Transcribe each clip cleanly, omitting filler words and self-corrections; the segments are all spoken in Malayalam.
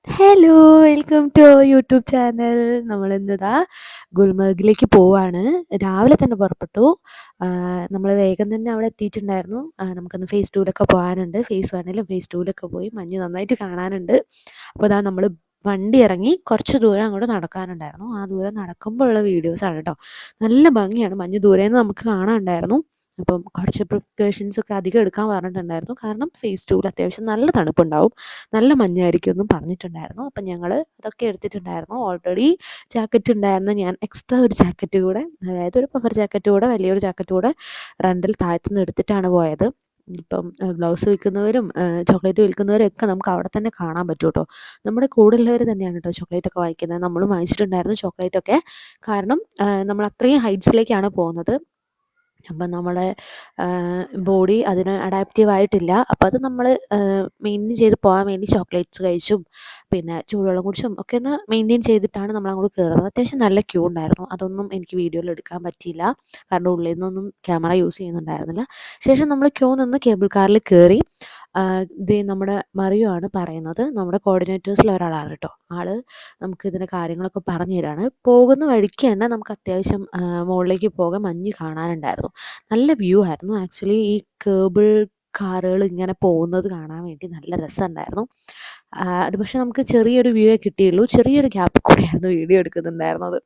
Hello, welcome to YouTube channel. നമ്മൾ ഇന്നിതാ ഗുൽമർഗിലേക്ക് പോവാണ്. രാവിലെ തന്നെ പുറപ്പെട്ടു. നമ്മൾ വേഗം തന്നെ അവിടെ എത്തിയിട്ടുണ്ടായിരുന്നു. നമുക്കൊന്ന് ഫേസ് ടൂലൊക്കെ പോകാനുണ്ട്. ഫേസ് വണ്ണിലും ഫേസ് ടൂലൊക്കെ പോയി മഞ്ഞ് നന്നായിട്ട് കാണാനുണ്ട്. അപ്പോൾ ഇതാ നമ്മൾ വണ്ടി ഇറങ്ങി കുറച്ച് ദൂരം അങ്ങോട്ട് നടക്കാനുണ്ടായിരുന്നു. ആ ദൂരം നടക്കുമ്പോഴുള്ള വീഡിയോസാണ് കേട്ടോ. നല്ല ഭംഗിയാണ്, മഞ്ഞ് ദൂരേന്ന് നമുക്ക് കാണാനുണ്ടായിരുന്നു. അപ്പം കുറച്ച് പ്രിക്കോഷൻസ് ഒക്കെ അധികം എടുക്കാൻ പറഞ്ഞിട്ടുണ്ടായിരുന്നു. കാരണം ഫേസ് ടൂവിൽ അത്യാവശ്യം നല്ല തണുപ്പുണ്ടാവും, നല്ല മഞ്ഞായിരിക്കും എന്നും പറഞ്ഞിട്ടുണ്ടായിരുന്നു. അപ്പം ഞങ്ങൾ അതൊക്കെ എടുത്തിട്ടുണ്ടായിരുന്നു. ഓൾറെഡി ജാക്കറ്റ് ഉണ്ടായിരുന്നു. ഞാൻ എക്സ്ട്രാ ഒരു ജാക്കറ്റ് കൂടെ, അതായത് ഒരു പവർ ജാക്കറ്റ് കൂടെ, വലിയൊരു ജാക്കറ്റ് കൂടെ റെൻ്റിൽ താഴത്തുനിന്ന് എടുത്തിട്ടാണ് പോയത്. ഇപ്പം ബ്ലൗസ് വിൽക്കുന്നവരും ചോക്ലേറ്റ് വിൽക്കുന്നവരും ഒക്കെ നമുക്ക് അവിടെ തന്നെ കാണാൻ പറ്റും കേട്ടോ. നമ്മുടെ കൂടെയുള്ളവർ തന്നെയാണ് കേട്ടോ ചോക്ലേറ്റ് ഒക്കെ വാങ്ങിക്കുന്നത്. നമ്മളും വാങ്ങിച്ചിട്ടുണ്ടായിരുന്നു ചോക്ലേറ്റ് ഒക്കെ. കാരണം നമ്മൾ അത്രയും ഹൈറ്റ്സിലേക്കാണ് പോകുന്നത്. അപ്പം നമ്മുടെ ബോഡി അതിന് അഡാപ്റ്റീവ് ആയിട്ടില്ല. അപ്പം അത് നമ്മൾ മെയിൻറ്റെയിൻ ചെയ്ത് പോകാൻ വേണ്ടി ചോക്ലേറ്റ്സ് കഴിച്ചും പിന്നെ ചൂടുവെള്ളം കുടിച്ചും ഒക്കെ ഒന്ന് മെയിൻറ്റെയിൻ ചെയ്തിട്ടാണ് നമ്മൾ അങ്ങോട്ട് കയറുന്നത്. അത്യാവശ്യം നല്ല ക്യൂ ഉണ്ടായിരുന്നു. അതൊന്നും എനിക്ക് വീഡിയോയിൽ എടുക്കാൻ പറ്റിയില്ല, കാരണം ഉള്ളിൽ നിന്നൊന്നും ക്യാമറ യൂസ് ചെയ്യുന്നുണ്ടായിരുന്നില്ല. ശേഷം നമ്മൾ ക്യൂ നിന്ന് കേബിൾ കാറിൽ കയറി. ഇത് നമ്മുടെ മറിയു ആണ് പറയുന്നത്, നമ്മുടെ കോർഡിനേറ്റേഴ്സിൽ ഒരാളാണ് കേട്ടോ. ആള് നമുക്ക് ഇതിൻ്റെ കാര്യങ്ങളൊക്കെ പറഞ്ഞു തരാണ്. പോകുന്ന വഴിക്ക് തന്നെ നമുക്ക് അത്യാവശ്യം മുകളിലേക്ക് പോകാൻ മഞ്ഞ് കാണാനുണ്ടായിരുന്നു. നല്ല വ്യൂ ആയിരുന്നു. ആക്ച്വലി ഈ കേബിൾ കാറുകൾ ഇങ്ങനെ പോകുന്നത് കാണാൻ വേണ്ടി നല്ല രസമുണ്ടായിരുന്നു. അത് പക്ഷെ നമുക്ക് ചെറിയൊരു വ്യൂവേ കിട്ടിയുള്ളൂ. ചെറിയൊരു ഗ്യാപ്പിൽ കൂടെയായിരുന്നു വീഡിയോ എടുക്കുന്നുണ്ടായിരുന്നത്.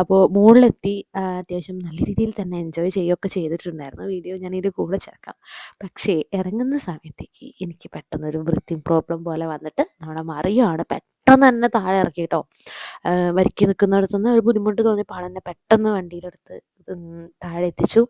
അപ്പോൾ മുകളിലെത്തി അത്യാവശ്യം നല്ല രീതിയിൽ തന്നെ എൻജോയ് ചെയ്യുകയൊക്കെ ചെയ്തിട്ടുണ്ടായിരുന്നു. വീഡിയോ ഞാൻ ഇതിൻ്റെ കൂടെ ചേർക്കാം. പക്ഷേ ഇറങ്ങുന്ന സമയത്തേക്ക് എനിക്ക് പെട്ടെന്നൊരു ബ്രീത്തിങ് പ്രോബ്ലം പോലെ വന്നിട്ട് നമ്മുടെ മറിയുമാണ് പെട്ടെന്ന് തന്നെ താഴെ ഇറക്കി കേട്ടോ. വരിക്ക് നിൽക്കുന്നിടത്തുനിന്ന് ഒരു ബുദ്ധിമുട്ട് തോന്നിയപ്പോൾ ആളെന്നെ പെട്ടെന്ന് വണ്ടിയിലെടുത്ത് താഴെ എത്തിച്ചു.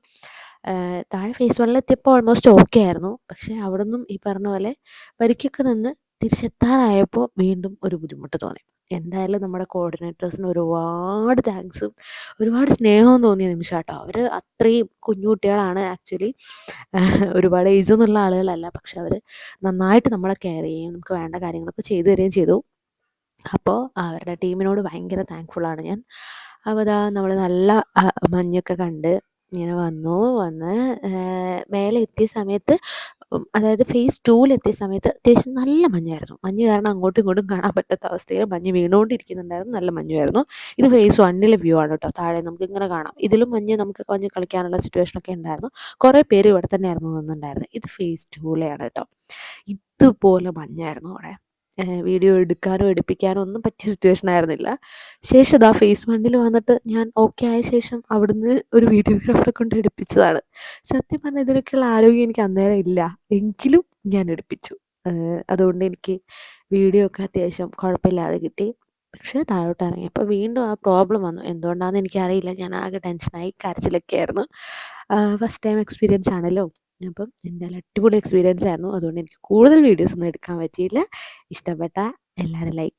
താഴെ ഫേസ് വണ്ണിൽ എത്തിയപ്പോൾ ഓൾമോസ്റ്റ് ഓക്കെ ആയിരുന്നു. പക്ഷേ അവിടെ നിന്നും ഈ പറഞ്ഞ പോലെ വരിക്കൊക്കെ നിന്ന് തിരിച്ചെത്താറായപ്പോൾ വീണ്ടും ഒരു ബുദ്ധിമുട്ട് തോന്നി. എന്തായാലും നമ്മുടെ കോർഡിനേറ്റേഴ്സിന് ഒരുപാട് താങ്ക്സും ഒരുപാട് സ്നേഹവും തോന്നിയ നിമിഷം കേട്ടോ. അവർ അത്രയും കുഞ്ഞു കുട്ടികളാണ് ആക്ച്വലി. ഒരുപാട് ഏജൊന്നുള്ള ആളുകളല്ല. പക്ഷെ അവർ നന്നായിട്ട് നമ്മളെ കെയർ ചെയ്യുകയും നമുക്ക് വേണ്ട കാര്യങ്ങളൊക്കെ ചെയ്തു തരികയും ചെയ്തു. അപ്പോൾ അവരുടെ ടീമിനോട് ഭയങ്കര താങ്ക്ഫുള്ളാണ് ഞാൻ. അപ്പോൾ ഇതാ നമ്മൾ നല്ല മഞ്ഞൊക്കെ കണ്ട് ഇങ്ങനെ വന്ന് മേലെ എത്തിയ സമയത്ത്, അതായത് ഫേസ് ടൂവിലെത്തിയ സമയത്ത് അത്യാവശ്യം നല്ല മഞ്ഞായിരുന്നു. മഞ്ഞ് കാരണം അങ്ങോട്ടും ഇങ്ങോട്ടും കാണാൻ പറ്റാത്ത അവസ്ഥയിൽ മഞ്ഞ് വീണുകൊണ്ടിരിക്കുന്നുണ്ടായിരുന്നു. നല്ല മഞ്ഞുമായിരുന്നു. ഇത് ഫേസ് വണ്ണിലെ വ്യൂ ആണ് കേട്ടോ. താഴെ നമുക്ക് ഇങ്ങനെ കാണാം. ഇതിലും മഞ്ഞ് നമുക്ക് മഞ്ഞ് കളിക്കാനുള്ള സിറ്റുവേഷനൊക്കെ ഉണ്ടായിരുന്നു. കുറേ പേര് ഇവിടെ തന്നെയായിരുന്നു നിന്നുണ്ടായിരുന്നത്. ഇത് ഫേസ് ടൂവിലെയാണ് കേട്ടോ. ഇതുപോലെ മഞ്ഞായിരുന്നു അവിടെ. വീഡിയോ എടുക്കാനോ എടുപ്പിക്കാനോ ഒന്നും പറ്റിയ സിറ്റുവേഷൻ ആയിരുന്നില്ല. ശേഷം ഇതാ ഫേസ് വണ്ണിൽ വന്നിട്ട് ഞാൻ ഓക്കെ ആയ ശേഷം അവിടുന്ന് ഒരു വീഡിയോഗ്രാഫറെ കൊണ്ട് എടുപ്പിച്ചതാണ്. സത്യം പറഞ്ഞാൽ ഇതിനൊക്കെയുള്ള ആരോഗ്യം എനിക്ക് അന്നേരം ഇല്ല, എങ്കിലും ഞാൻ എടുപ്പിച്ചു. അതുകൊണ്ട് എനിക്ക് വീഡിയോ ഒക്കെ അത്യാവശ്യം കുഴപ്പമില്ലാതെ കിട്ടി. പക്ഷേ താഴോട്ട് ഇറങ്ങിയപ്പോൾ വീണ്ടും ആ പ്രോബ്ലം വന്നു. എന്തുകൊണ്ടാണെന്ന് എനിക്കറിയില്ല. ഞാൻ ആകെ ടെൻഷനായി, കരച്ചിലൊക്കെ ആയിരുന്നു. ഫസ്റ്റ് ടൈം എക്സ്പീരിയൻസ് ആണല്ലോ. അപ്പം എന്തായാലും അടിപൊളി എക്സ്പീരിയൻസ് ആയിരുന്നു. അതുകൊണ്ട് എനിക്ക് കൂടുതൽ വീഡിയോസ് ഒന്നും എടുക്കാൻ പറ്റിയില്ല. ഇഷ്ടപ്പെട്ട എല്ലാവരും ലൈക്ക്